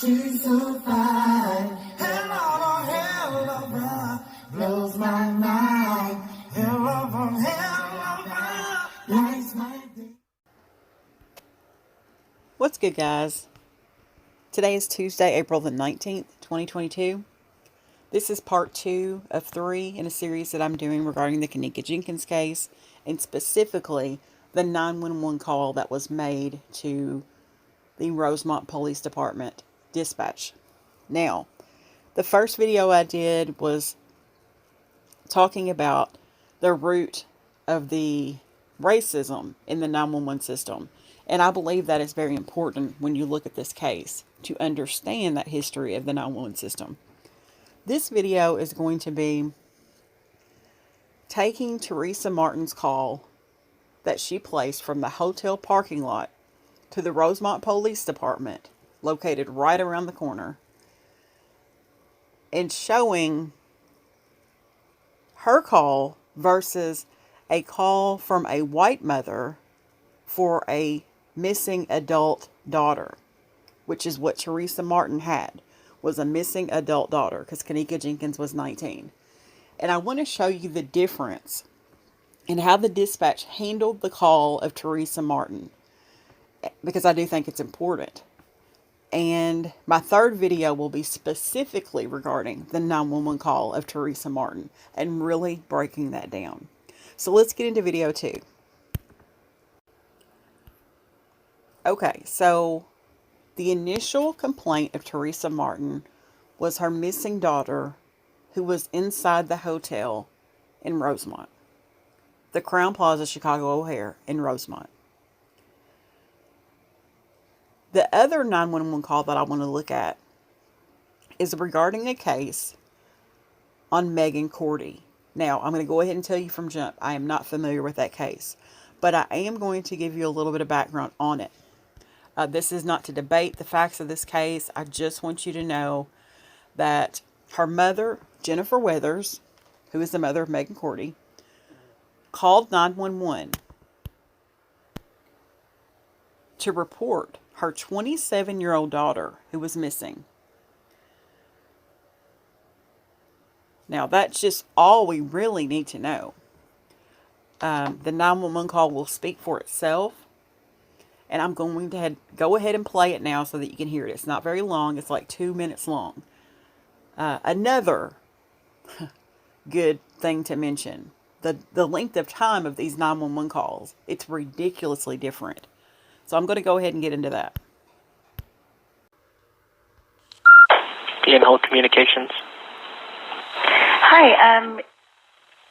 she's so fine. Hell of a hell of a blows my mind. Hell of a lights my day. What's good, guys? Today is Tuesday, April the 19th, 2022. This is part 2 of 3 in a series that I'm doing regarding the Kenneka Jenkins case, and specifically the 911 call that was made to the Rosemont Police Department dispatch. Now, the first video I did was talking about the root of the racism in the 911 system. And I believe that is very important when you look at this case, to understand that history of the 911 system. This video is going to be taking Tereasa Martin's call that she placed from the hotel parking lot to the Rosemont Police Department, located right around the corner, and showing her call versus a call from a white mother for a missing adult daughter, which is what Tereasa Martin had, was a missing adult daughter, because Kenneka Jenkins was 19. And I want to show you the difference in how the dispatch handled the call of Tereasa Martin, because I do think it's important. And my third video will be specifically regarding the 911 call of Tereasa Martin and really breaking that down. So let's get into video 2. Okay, so the initial complaint of Tereasa Martin was her missing daughter, who was inside the hotel in Rosemont, the Crowne Plaza Chicago O'Hare in Rosemont. The other 911 call that I want to look at is regarding a case on Meighan Cordie. Now, I'm going to go ahead and tell you from jump, I am not familiar with that case, but I am going to give you a little bit of background on it. This is not to debate the facts of this case. I just want you to know that her mother, Jennifer Weathers, who is the mother of Meighan Cordie, called 911 to report her 27-year-old daughter who was missing. Now, that's just all we really need to know. The 911 call will speak for itself. And I'm going to go ahead and play it now so that you can hear it. It's not very long. It's like 2 minutes long. Another good thing to mention, the length of time of these 911 calls. It's ridiculously different. So I'm going to go ahead and get into that. P&L Communications.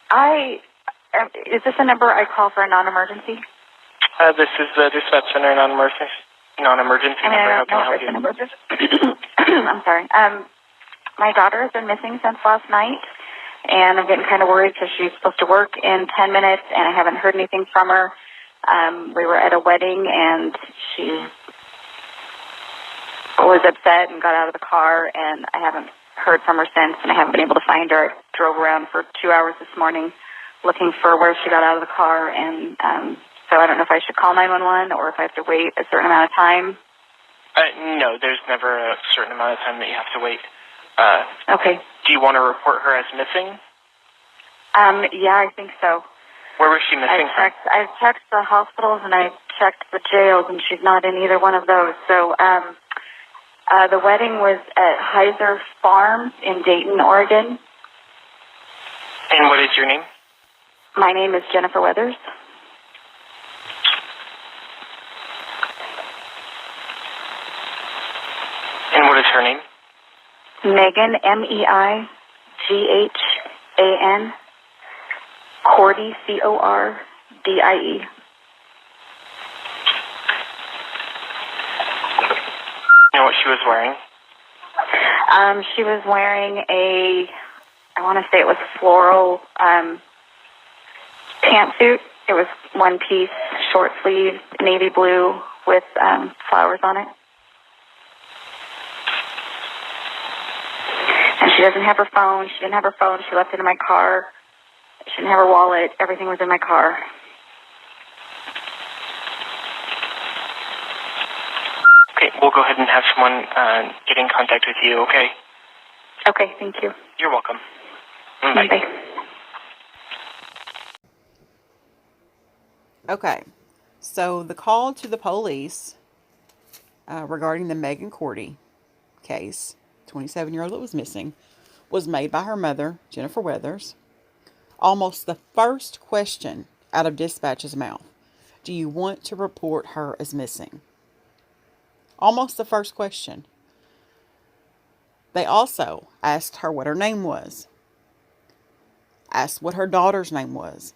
Hi, is this a number I call for a non-emergency? This is the dispatch center, non-emergency number. How can I help you? I'm sorry. My daughter has been missing since last night, and I'm getting kind of worried because she's supposed to work in 10 minutes, and I haven't heard anything from her. We were at a wedding, and she was upset and got out of the car, and I haven't heard from her since, and I haven't been able to find her. I drove around for 2 hours this morning looking for where she got out of the car, and so I don't know if I should call 911 or if I have to wait a certain amount of time. No, there's never a certain amount of time that you have to wait. Okay. Do you want to report her as missing? Yeah, I think so. Where was she missing from? I've checked the hospitals and I checked the jails, and she's not in either one of those. So the wedding was at Heiser Farms in Dayton, Oregon. And what is your name? My name is Jennifer Weathers. And what is her name? Meighan, Meigan. Cordie, Cordie. You know what she was wearing? She was wearing I want to say it was floral pantsuit. It was one piece, short sleeves, navy blue with flowers on it. And she doesn't have her phone. She didn't have her phone. She left it in my car. She didn't have her wallet. Everything was in my car. Okay, we'll go ahead and have someone get in contact with you, okay? Okay, thank you. You're welcome. Bye. Bye. Okay, so the call to the police regarding the Meighan Cordie case, 27-year-old that was missing, was made by her mother, Jennifer Weathers. Almost the first question out of dispatch's mouth: do you want to report her as missing? Almost the first question. They also asked her what her name was, asked what her daughter's name was,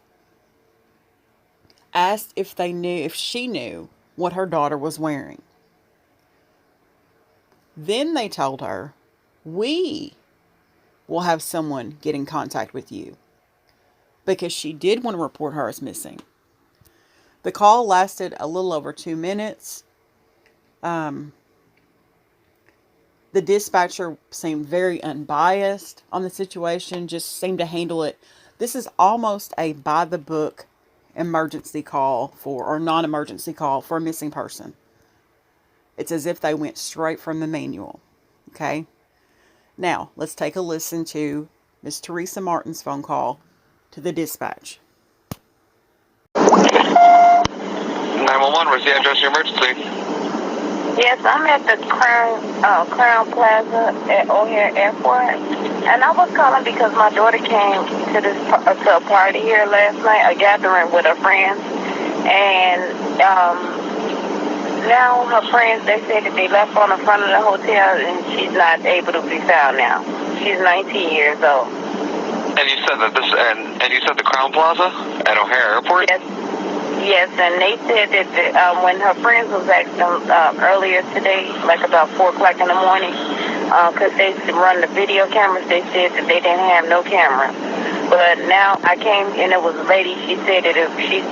asked if she knew what her daughter was wearing. Then they told her, we will have someone get in contact with you, because she did want to report her as missing. The call lasted a little over 2 minutes. The dispatcher seemed very unbiased on the situation, just seemed to handle it. This is almost a by-the-book emergency call or non-emergency call for a missing person. It's as if they went straight from the manual. Okay? Now, let's take a listen to Miss Tereasa Martin's phone call to the dispatch. 911, where's the address of your emergency? Yes, I'm at the Crowne Plaza at O'Hare Airport, and I was calling because my daughter came to to a party here last night, a gathering with her friends, and now her friends, they said that they left on the front of the hotel, and she's not able to be found now. She's 19 years old. And you said that and you said the Crowne Plaza at O'Hare Airport? Yes, and they said that when her friends was asking earlier today, like about 4 o'clock in the morning, because they run the video cameras, they said that they didn't have no camera. But now I came, and it was a lady, she said that if she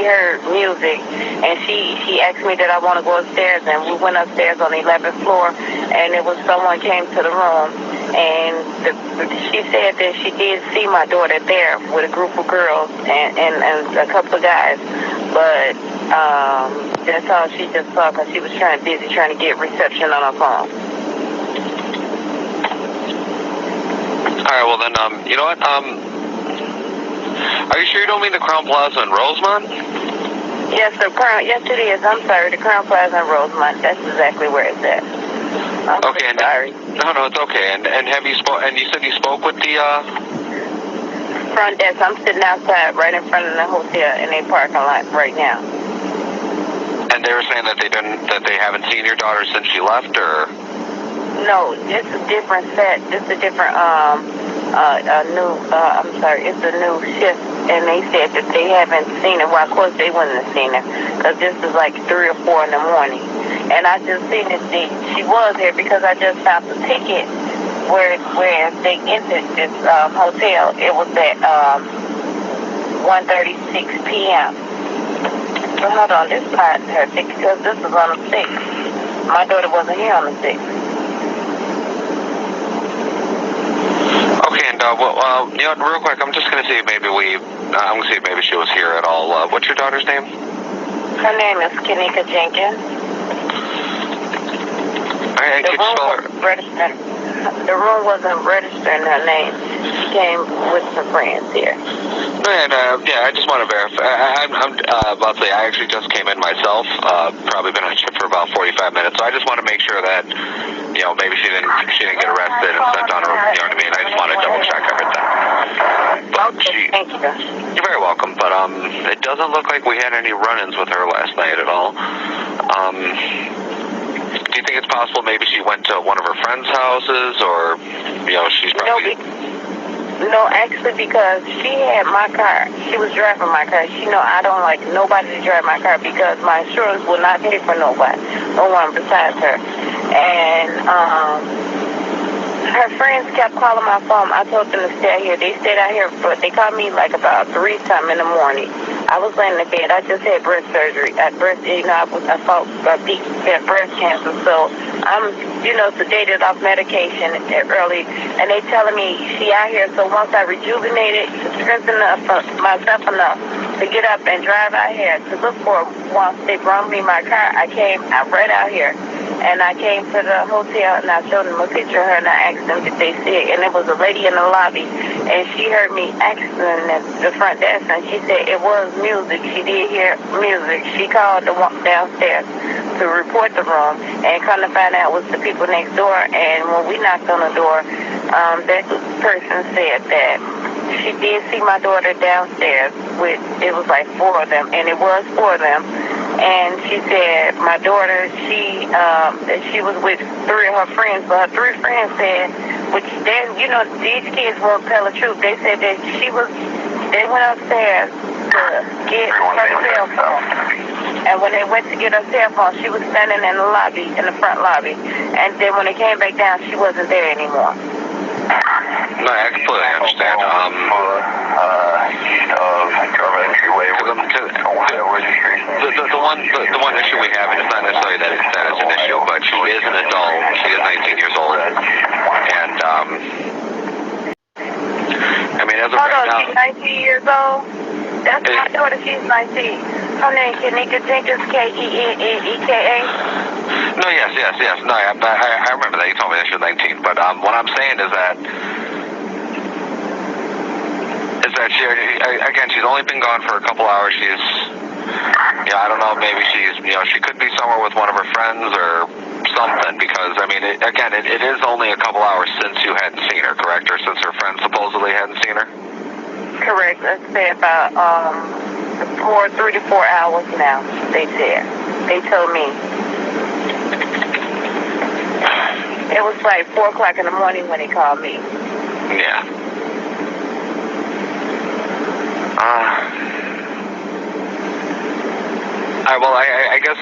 heard music, and she asked me that I want to go upstairs, and we went upstairs on the 11th floor, and it was someone came to the room, and she said that she did see my daughter there with a group of girls and a couple of guys, but that's all she just saw, because she was busy trying to get reception on her phone. All right, well then, you know what, are you sure you don't mean the Crowne Plaza in Rosemont? Yes, yes it is. I'm sorry, the Crowne Plaza in Rosemont. That's exactly where it's at. Okay, and sorry. No, it's okay. And have you and you said you spoke with the front desk? I'm sitting outside, right in front of the hotel in a parking lot right now. And they were saying that they haven't seen your daughter since she left, or? No, it's a different set. It's a different it's a new shift, and they said that they haven't seen her. Well, of course they wouldn't have seen her, because this is like 3 or 4 in the morning. And I just seen that she was here, because I just found the ticket where they entered this hotel. It was at 1:36 p.m. So hold on, this part her ticket, because this was on the 6th. My daughter wasn't here on the 6th. Okay, and you know, real quick, I'm just gonna see if maybe I'm gonna see if maybe she was here at all. What's your daughter's name? Her name is Kenneka Jenkins. All right, can you spell her? The room wasn't registering her name. She came with some friends here. And I just want to verify. I'm about to say I actually just came in myself. Probably been on shift for about 45 minutes, so I just want to make sure that maybe she didn't get arrested and sent on her. You know what I mean? I just want to double check everything. But Thank you. You're very welcome. But it doesn't look like we had any run-ins with her last night at all. Do you think it's possible maybe she went to one of her friends' houses, or she's probably? No, actually, because she had my car. She was driving my car. I don't like nobody to drive my car, because my insurance will not pay for nobody, no one besides her. And her friends kept calling my phone. I told them to stay out here. They stayed out here, but they called me like about 3-something in the morning. I was laying in bed. I just had breast surgery. I fought had breast cancer, so I'm, sedated off medication early, and they telling me she out here. So once I rejuvenated, strengthened myself enough to get up and drive out here to look for her. Once they brought me my car, I right out here. And I came to the hotel and I showed them a picture of her and I asked them did they see it. And there was a lady in the lobby and she heard me asking at the front desk and she said it was music. She did hear music. She called the one downstairs to report the room and come to find out it was the people next door. And when we knocked on the door, that person said that she did see my daughter downstairs with, it was like 4 of them, and it was 4 of them. And she said my daughter, she was with 3 of her friends, but her 3 friends said, which then, you know, these kids won't tell the truth. They said that they went upstairs to get her cell phone. And when they went to get her cell phone, she was standing in the lobby, in the front lobby. And then when they came back down, she wasn't there anymore. No, I completely understand. The one issue we have, and it's not necessarily that it's an issue, but she is an adult. She is 19 years old, and I mean, as of right now, she's 19 years old. That's my daughter. She's 19. Her name Kenneka Jenkins, K-E-N-N-E-K-A. No, yes. No, I remember that you told me that she was 19. But what I'm saying is that she, again, she's only been gone for a couple hours. She's, I don't know, maybe she's, she could be somewhere with one of her friends or something. Because I mean, it is only a couple hours since you hadn't seen her, correct? Or since her friends supposedly hadn't seen her. Correct. Let's say about 3 to 4 hours now. They said. They told me. It was like 4 o'clock in the morning when they called me. Yeah. Well, I guess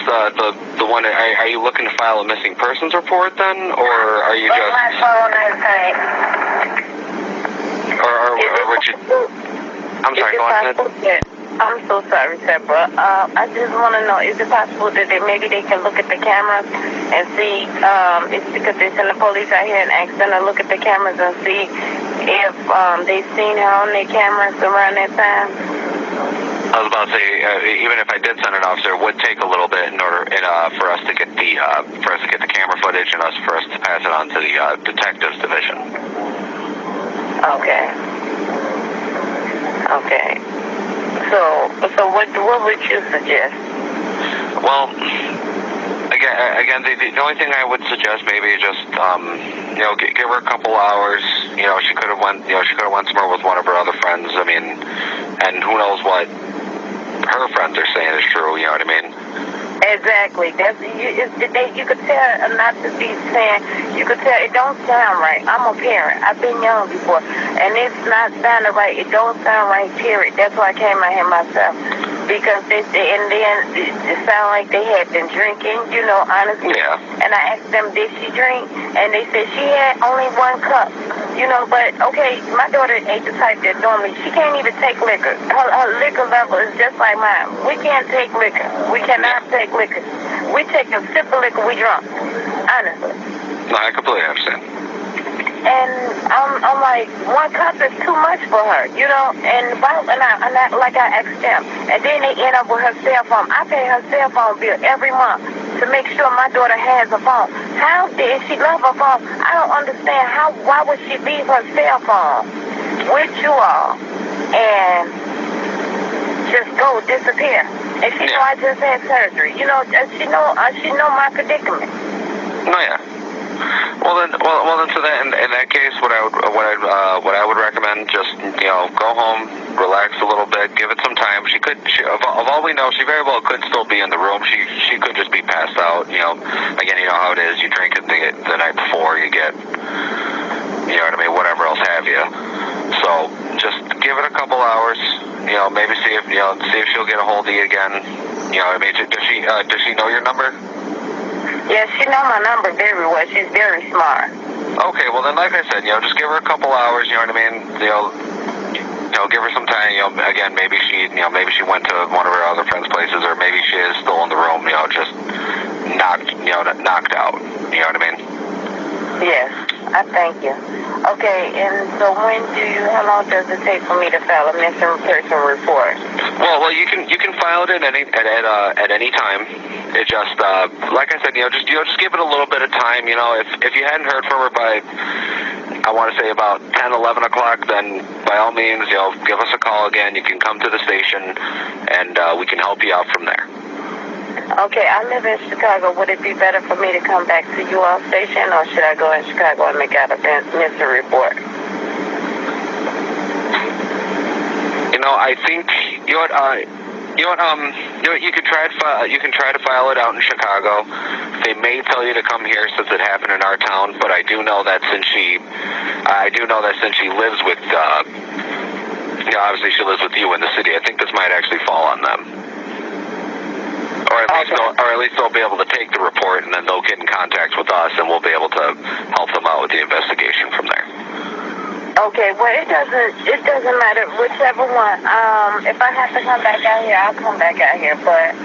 the one. Are you looking to file a missing persons report then, or are you just? My phone is saying. Or would you? I'm sorry. Go ahead. I'm so sorry, Deborah. I just want to know, is it possible that maybe they can look at the cameras and see, it's because they send the police out here and ask them to look at the cameras and see if they've seen her on their cameras around that time? I was about to say, even if I did send an officer, it would take a little bit in order for us to get the camera footage and for us to pass it on to the detectives division. Okay. So what would you suggest? Well, again, the only thing I would suggest maybe just give her a couple hours. She could have went somewhere with one of her other friends. I mean, and who knows what her friends are saying is true. You know what I mean? Exactly. You could tell not to be saying. You could tell it don't sound right. I'm a parent. I've been young before, and it's not sounding right. It don't sound right. Period. That's why I came out here myself. Because and then it sounded like they had been drinking, honestly. Yeah. And I asked them, did she drink? And they said she had only 1 cup, but okay, my daughter ain't the type that normally, she can't even take liquor. Her liquor level is just like mine. We can't take liquor. We cannot take liquor. We take a sip of liquor, we drunk. Honestly. No, I completely understand. And I'm like, 1 cup is too much for her, and like I asked them. And then they end up with her cell phone. I pay her cell phone bill every month to make sure my daughter has a phone. How did she love her phone? I don't understand why would she leave her cell phone with you all and just go disappear? And she know I just had surgery. She know my predicament. Oh yeah. Well then, so that in that case, what I would recommend, just go home, relax a little bit, give it some time. Of all we know, she very well could still be in the room. She could just be passed out. Again, you know how it is. You drink it the night before, you get, whatever else have you. So just give it a couple hours. Maybe see if she'll get a hold of you again. Does she know your number? Yeah, she knows my number very well. She's very smart. Okay, well then, like I said, just give her a couple hours. You know what I mean? Give her some time. Again, maybe she went to one of her other friends' places, or maybe she is still in the room. Just knocked out. You know what I mean? Yes, I thank you. Okay, and so how long does it take for me to file a missing person report? Well, you can file it at any time. It just like I said, just give it a little bit of time. If you hadn't heard from her by, I want to say about 10, 11 o'clock, then by all means, give us a call again. You can come to the station, and we can help you out from there. Okay, I live in Chicago. Would it be better for me to come back to you all station, or should I go in Chicago and make out a missing report? I think you can try to file it out in Chicago. They may tell you to come here since it happened in our town, but I do know that since she lives with, obviously she lives with you in the city. I think this might actually fall on them. Or at least they'll be able to take the report, and then they'll get in contact with us, and we'll be able to help them out with the investigation from there. Okay, well, it doesn't matter, whichever one. If I have to come back out here, I'll come back out here, but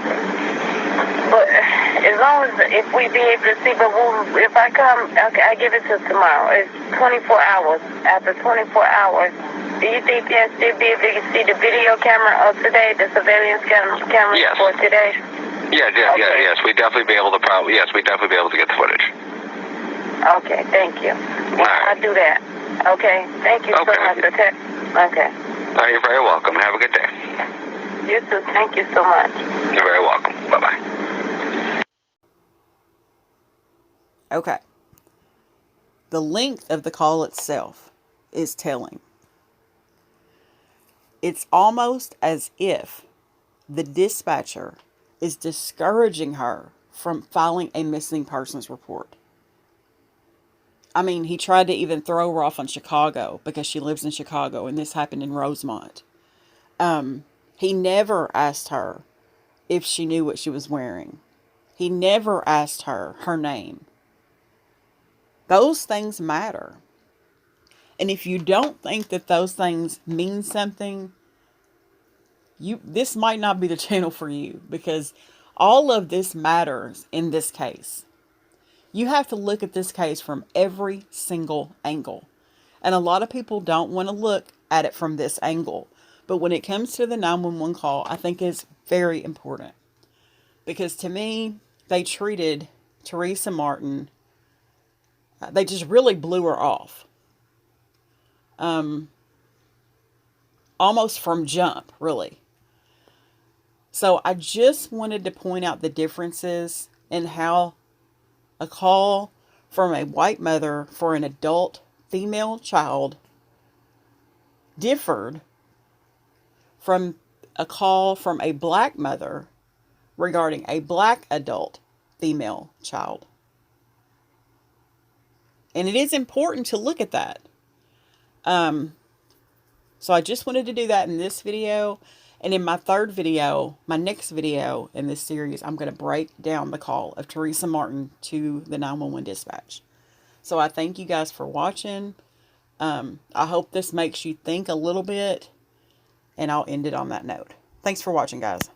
as long as, if we be able to see, if I come, okay, I give it till tomorrow. It's 24 hours. After 24 hours, do you think they'll still be able to see the video camera of today, the surveillance camera Yes. for today? Yes, we'd definitely be able to get the footage. Okay, thank you. All right. I'll do that. Okay, thank you so Okay. much. Okay. You're very welcome. Have a good day. You too. Thank you so much. You're very welcome. Bye-bye. Okay. The length of the call itself is telling. It's almost as if the dispatcher is discouraging her from filing a missing persons report. I mean, he tried to even throw her off on Chicago because she lives in Chicago, and this happened in Rosemont. He never asked her if she knew what she was wearing. He never asked her her name. Those things matter. And if you don't think that those things mean something, this might not be the channel for you, because all of this matters in this case. You have to look at this case from every single angle. And a lot of people don't want to look at it from this angle. But when it comes to the 911 call, I think it's very important. Because to me, they treated Tereasa Martin, they just really blew her off. Almost from jump, really. So I just wanted to point out the differences in how a call from a white mother for an adult female child differed from a call from a black mother regarding a black adult female child. And it is important to look at that. So I just wanted to do that in this video. And in my third video, my next video in this series, I'm going to break down the call of Tereasa Martin to the 911 dispatch. So I thank you guys for watching. I hope this makes you think a little bit. And I'll end it on that note. Thanks for watching, guys.